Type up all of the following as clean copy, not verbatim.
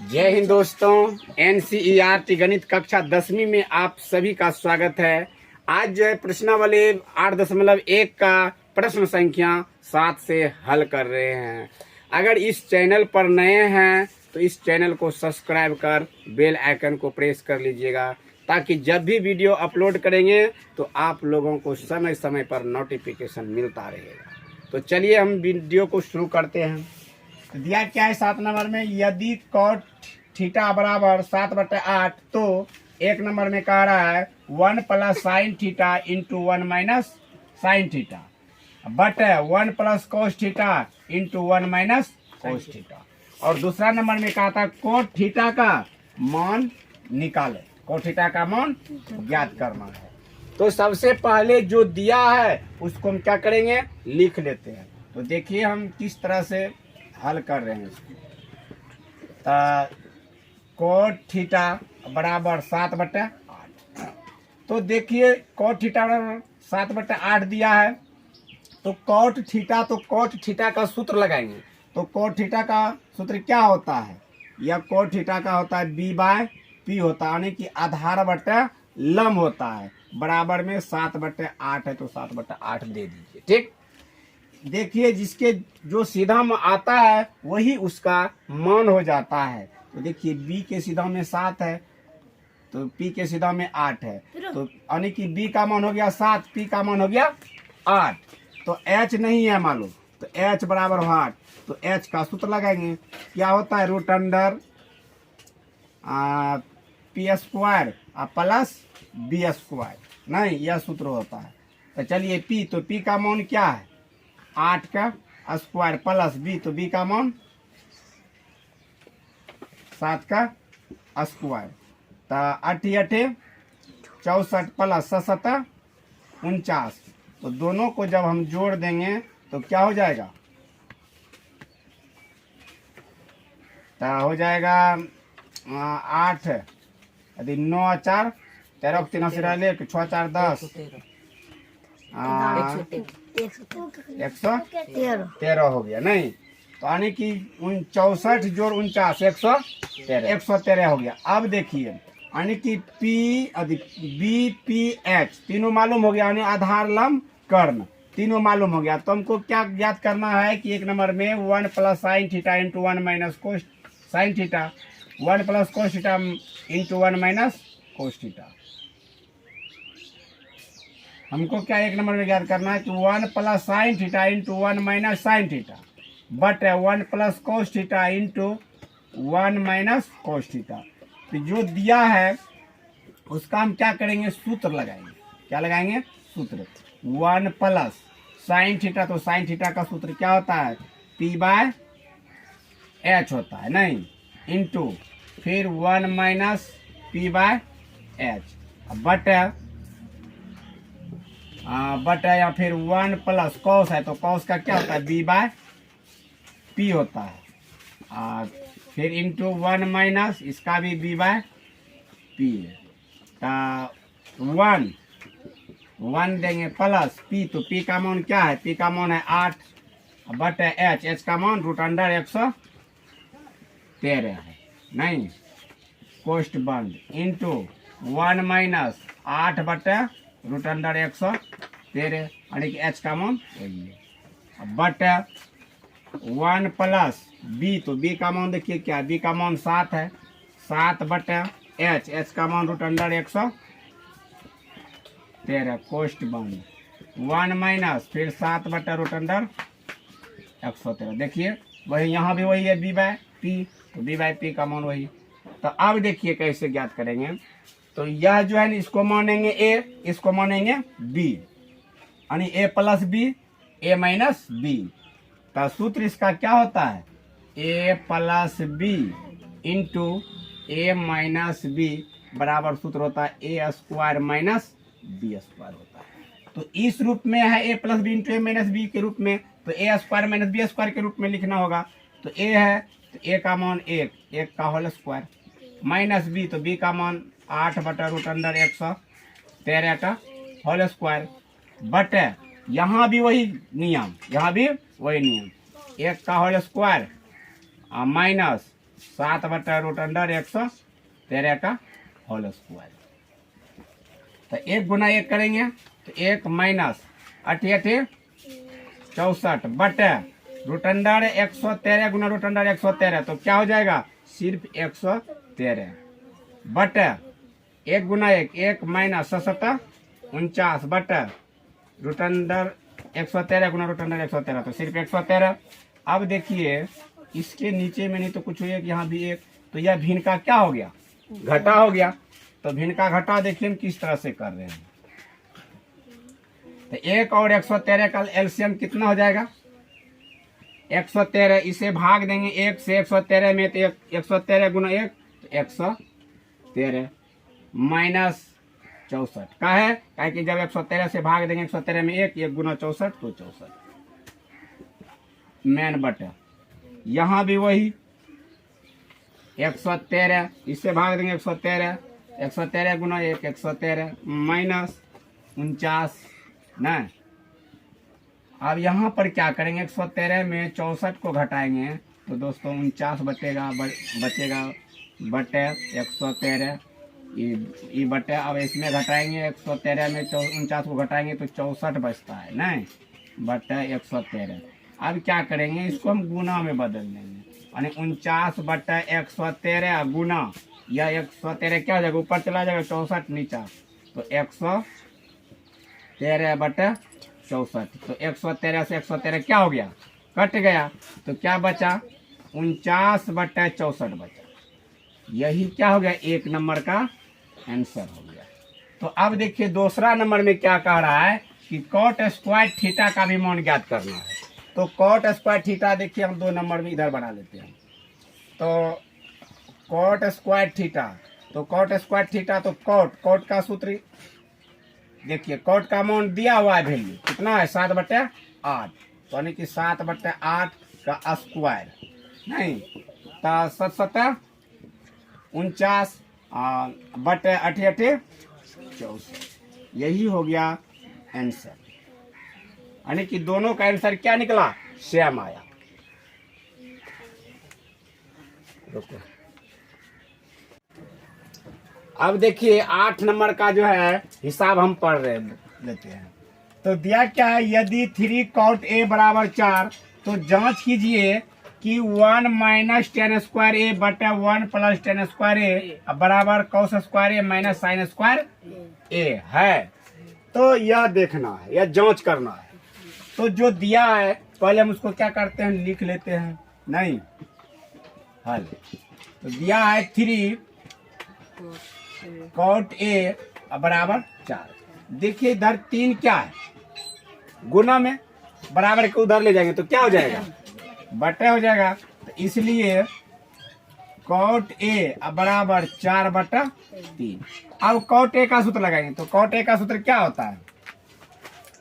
जय हिंद दोस्तों। एनसीईआरटी गणित कक्षा 10वीं में आप सभी का स्वागत है। आज जो है प्रश्नावली 8.1 का प्रश्न संख्या 7 से हल कर रहे हैं। अगर इस चैनल पर नए हैं तो इस चैनल को सब्सक्राइब कर बेल आइकन को प्रेस कर लीजिएगा, ताकि जब भी वीडियो अपलोड करेंगे तो आप लोगों को समय समय पर नोटिफिकेशन मिलता रहेगा। तो चलिए हम वीडियो को शुरू करते हैं। दिया क्या है 7 नंबर में, यदि कॉट थीटा बराबर 7/8 तो 1 नंबर में कह रहा है 1 plus sine theta into 1 minus sine theta but 1 plus cos theta into 1 minus cos theta. और दूसरा नंबर में कहा था कोट थीटा का मान निकाले, कोट थीटा का मान ज्ञात करना है। तो सबसे पहले जो दिया है उसको हम क्या करेंगे, लिख लेते हैं। तो देखिए हम किस तरह से हल कर रहे हैं इसको। कोट थीटा बराबर 7/8। तो देखिए कोट थीटा बराबर 7/8 दिया है, तो कोट थीटा का सूत्र लगाएंगे। तो कोट थीटा का सूत्र क्या होता है, यह कोट थीटा का होता है b/p होता है, यानी कि आधार बटे लंब होता है। बराबर में 7/8 है तो 7/8 दे दीजिए। ठीक, देखिए जिसके जो सीधा में आता है वही उसका मान हो जाता है। तो देखिए b के सीधा में 7 है तो p के सीधा में 8 है, तो यानी कि b का मान हो गया 7, p का मान हो गया 8। तो h नहीं है मालूम, तो h बराबर 8। तो h का सूत्र लगाएंगे, क्या होता है root under p² plus b²। नहीं, यह सूत्र होता है। तो चलिए p, तो p का मान क्या है 8 का स्क्वायर प्लस b, तो b का मान 7 का स्क्वायर। तो 8 64 प्लस 7 49। तो दोनों को जब हम जोड़ देंगे तो क्या हो जाएगा, तो हो जाएगा 8 यदि 9 4 13 3 6 4 10 113 हो गया। नहीं, तो यानी कि 64 जोड़ 49 113 हो गया। अब देखिए यानी कि बी पी एच तीनों मालूम हो गया, यानी आधार लंब कर्ण तीनों मालूम हो गया। तो हमको क्या ज्ञात करना है कि 1 नंबर में 1 plus sine theta into 1 minus cos sine theta, 1 plus cos theta into 1 minus cos theta. हमको क्या 1 नंबर में ज्ञात करना है कि 1 plus sine theta into 1 minus sine theta but 1 plus cos theta into 1 minus cos theta. तो जो दिया है उसका हम क्या करेंगे, सूत्र लगाएंगे। क्या लगाएंगे, सूत्र। 1 प्लस साइन थीटा, तो साइन थीटा का सूत्र क्या होता है p/h होता है, नहीं, इंटू फिर 1 माइनस p/h बट या फिर 1 प्लस कॉस है, तो कॉस का क्या होता है b/p होता है। फिर इंटू 1 माइनस इसका भी b/p है। 1 देंगे प्लस p, तो p का मान क्या है, p का मान है 8 बट h का मान रूट अंडर 113 है, नहीं, कोष्ट बंद इंटू 1 माइनस 8 बटे रूट अंडर 113, यानी कि h का मान यही है। बट 1 प्लस b, तो b का मान देखिए क्या, b का मान 7 है, 7 बटे h का मान रूट अंडर 113, कोष्ट बंद 1 माइनस फिर 7 बटे रूट अंडर 113। देखिए वही यहाँ भी वही है b/p, तो b/p का मान वही। तो अब देखिए कैसे ज्ञात करेंगे। तो यह जो है इसको मानेंगे a, इसको मानेंगे b, यानी a plus b a minus b। तो सूत्र इसका क्या होता है a plus b into a minus b बराबर सूत्र होता है a² माइनस b² होता है। तो इस रूप में है a plus b into a minus b के रूप में, तो a² माइनस b² के रूप में लिखना होगा। तो a है तो a का मान 1 का होल स्क्वायर माइनस b, तो b का मान 8 बटा रूट अंडर 113 का होल स्क्वायर बट यहाँ भी वही नियम, 1 का होल स्क्वायर माइनस 7/√113 का होल स्क्वायर। तो 1 गुना 1 करेंगे तो 1 माइनस 8 64 बटे √113 गुना √113 तो क्या हो जाएगा सिर्फ 113 बटे 1 गुना 1 माइनस 49 बटे √113 गुना √113 तो सिर्फ 113। अब देखिए इसके नीचे में नहीं तो कुछ एक, यहाँ भी एक, तो यह भिन्न का क्या हो गया घटा हो गया। तो भिन्न का घटा देखिए हम किस तरह से कर रहे हैं। तो 1 और 113 का एलसीएम कितना हो जाएगा 113। इसे भाग देंगे 1 से 113 में तो 113 गुना 1 तो 113 माइनस 64 का है कि जब 113 से भाग देंगे 113 में 1 गुना 64 तो 64 मैन बटे यहाँ भी वही 113 इससे भाग देंगे 113 गुना 1 113 माइनस 49 ना। अब यहाँ पर क्या करेंगे 113 में 64 को घटाएंगे तो दोस्तों 49 बचेगा बटे 113 ये बटे। अब इसमें घटाएंगे 113 में 49 को घटाएंगे तो 64 बचता है नहीं बटे 113। अब क्या करेंगे इसको हम गुना में बदल देंगे यानी 49 बटे 113 गुना या 113 क्या हो जाएगा ऊपर चला जाएगा 64 नीचा तो 113 बटे 64 तो 113 से 113 क्या हो गया कट गया तो क्या बचा 49 बटे 64 बचा। यही क्या हो गया 1 नंबर का आंसर हो गया। तो अब देखिए दूसरा नंबर में क्या कह रहा है कि कॉट स्क्वायर थीटा का भी मान ज्ञात करना है। तो कॉट स्क्वायर थीटा देखिए हम 2 नंबर में इधर बना लेते हैं। तो कॉट स्क्वायर थीटा तो कॉट का सूत्र देखिए कॉट का मान दिया हुआ है वैल्यू कितना है 7/8 तो यानी कि 7/8 का स्क्वायर नहीं तो 7 49 बटे 8 64 यही हो गया आंसर। यानी कि दोनों का आंसर क्या निकला सेम आया। अब देखिए 8 नंबर का जो है हिसाब हम पढ़ रहे लेते हैं। तो दिया क्या है यदि 3 cot a बराबर 4 तो जांच कीजिए कि 1 माइनस tan स्क्वायर a बटे 1 प्लस tan स्क्वायर a बराबर cos square a minus sin square a है। तो यह देखना है यह जांच करना है। तो जो दिया है पहले हम उसको क्या करते हैं लिख लेते हैं नहीं हल। तो दिया है 3 cot a बराबर 4। देखिए इधर 3 क्या है गुना में बराबर के उधर ले जाएंगे तो क्या हो जाएगा बटे हो जाएगा। तो इसलिए cot a बराबर 4/3। अब cot a का सूत्र लगाएंगे तो cot a का सूत्र क्या होता है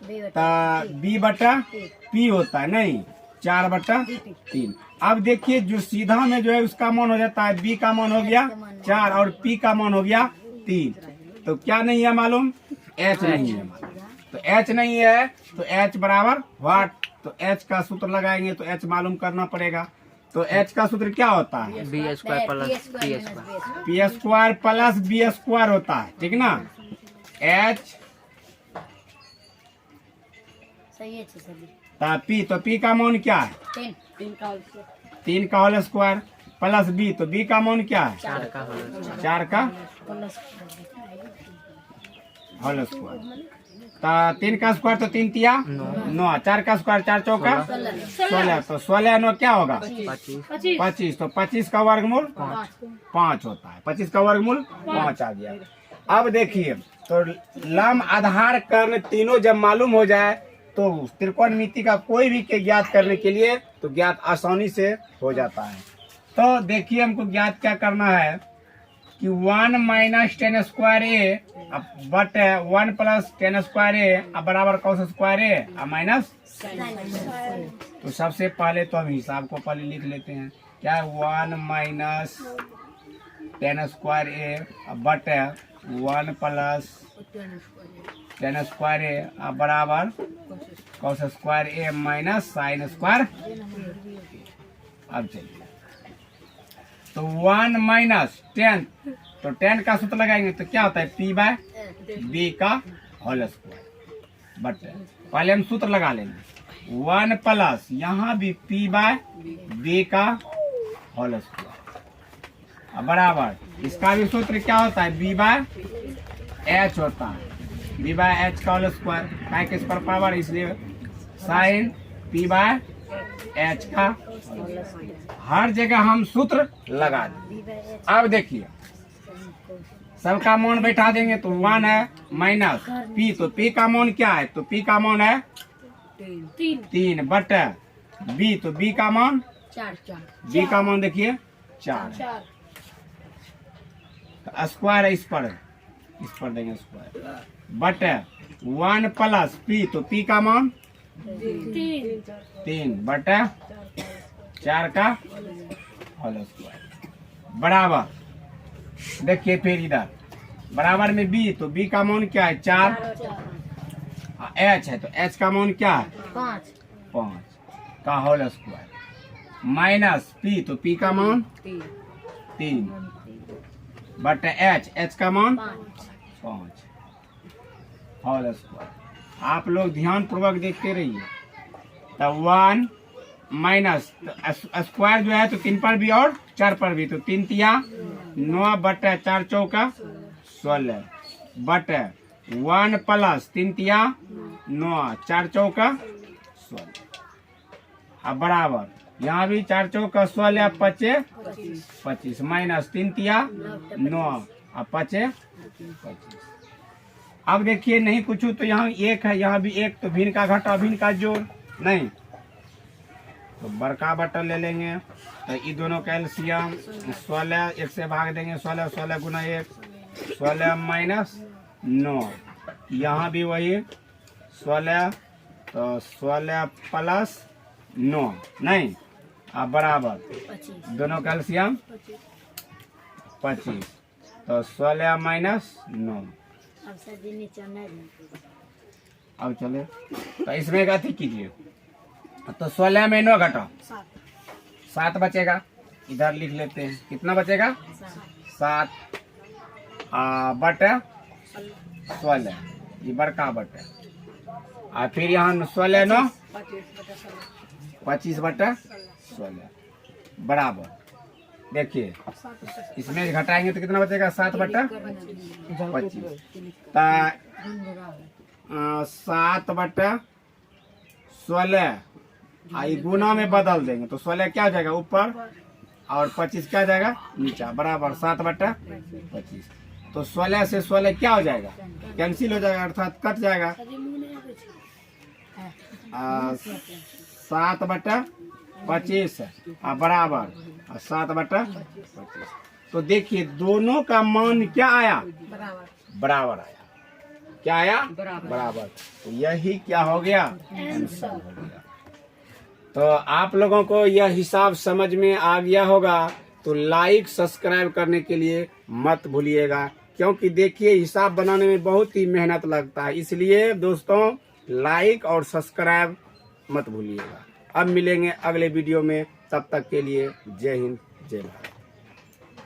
b/p होता है नहीं 4/3। अब देखिए जो सीधा में जो है उसका मान हो जाता है b का मान हो गया 4 और p का मान हो गया 3। तो क्या नहीं है मालूम h नहीं है मालूम। तो h नहीं है तो h बराबर व्हाट तो h का सूत्र लगाएंगे तो h मालूम करना पड़ेगा। तो h का सूत्र क्या होता है b square plus p square plus b square होता है ठीक ना। h p तो p का मान क्या है 3 का होल स्क्वायर प्लस b तो b का मान क्या है 4 का होल स्क्वायर। तो 3 का स्क्वायर तो 3 तिया 9 4 का स्क्वायर 4 चौका 16 तो 16 9 क्या होगा 25 तो 25 का वर्गमूल 5 होता है 25 का वर्गमूल 5 आ गया। अब देखिए तो लंब आधार कर्ण तीनों जब मालूम हो जाए तो त्रिकोणमिति का कोई भी के ज्ञात करने के लिए तो ज्ञात आसानी से हो जाता है। तो देखिए हमको ज्ञात क्या करना है कि 1 माइनस tan स्क्वायर a बटे 1 प्लस tan स्क्वायर a बराबर cos स्क्वायर a माइनस। तो सबसे पहले तो हम हिसाब को पहले लिख लेते हैं क्या है 1 माइनस tan स्क्वायर a बटे 1 प्लस tan स्क्वायर a बराबर cos square a minus sin square. अब चलिए तो 1 माइनस 10, तो 10 का सूत्र लगाएंगे तो क्या होता है P बाय B का होल स्क्वायर। बट पहले हम सूत्र लगा लेंगे 1 प्लस यहाँ भी P बाय B का होल स्क्वायर बराबर इसका भी सूत्र क्या होता है B बाय H होता है, B बाय H का होल स्क्वायर काय के पर पावर, इसलिए साइन P बाय H का। हर जगह हम सूत्र लगा दें। अब देखिए सबका मान बैठा देंगे तो 1 है माइनस P, तो P का मान क्या है, तो P का मान है 3 बट B, तो B का मान 4, B का मान देखिए 4 स्क्वायर है, इस पर देंगे स्क्वायर बट 1 प्लस P, तो P का मान 3 बट 4 का होल स्क्वायर बराबर। देखिए फिर इधर बराबर में B, तो B का मान क्या है 4, H है तो H का मान क्या है 5 का होल स्क्वायर माइनस P, तो P का मान 3 बट H का मान 5 होल स्क्वायर। आप लोग ध्यान पूर्वक देखते रहिए। तब 1 माइनस स्क्वायर जो है तो 3 पर भी और 4 पर भी, तो 3 तिया 9 बट 4 चौका 16 बट 1 प्लस 3 तिया 9 4 चौका 16 अब बराबर यहाँ भी 4 चौका 16 25 माइनस 3 तिया 9 अब 25। अब देखिए नहीं कुछ तो यहाँ 1 है, यहाँ भी 1, तो भिन्न का घटा भिन्न का जोड़ नहीं, तो बड़का बटन ले लेंगे तो ये दोनों का एलसीएम 16 1 से भाग देंगे 16 गुना 1 16 माइनस 9, यहाँ भी वही 16 तो 16 प्लस 9 नहीं अब बराबर दोनों का एलसीएम 25 तो 16 माइनस 9। अब चले तो इसमें गति कीजिए तो 16 में 9 घटाओ 7 बचेगा, इधर लिख लेते हैं कितना बचेगा 7 बटे 16 ये बड़का बटे और फिर यहाँ 16 9 25 बटे 16 बराबर। देखिए इसमें घटाएंगे तो कितना बचेगा 7 बटे 25 7 बटे 16 गुना में बदल देंगे तो 16 क्या हो जाएगा ऊपर और 25 क्या हो जाएगा नीचा बराबर 7 बटे 25। तो 16 से 16 क्या हो जाएगा कैंसिल हो जाएगा अर्थात कट जाएगा 7 बटे 25 बराबर 7 बटे 25। तो देखिए दोनों का मान क्या आया बराबर आया, क्या आया बराबर। तो यही क्या हो गया आंसर हो गया। तो आप लोगों को यह हिसाब समझ में आ गया होगा तो लाइक सब्सक्राइब करने के लिए मत भूलिएगा, क्योंकि देखिए हिसाब बनाने में बहुत ही मेहनत लगता है, इसलिए दोस्तों लाइक और सब्सक्राइब मत भूलिएगा। अब मिलेंगे अगले वीडियो में, तब तक के लिए जय हिंद जय भारत।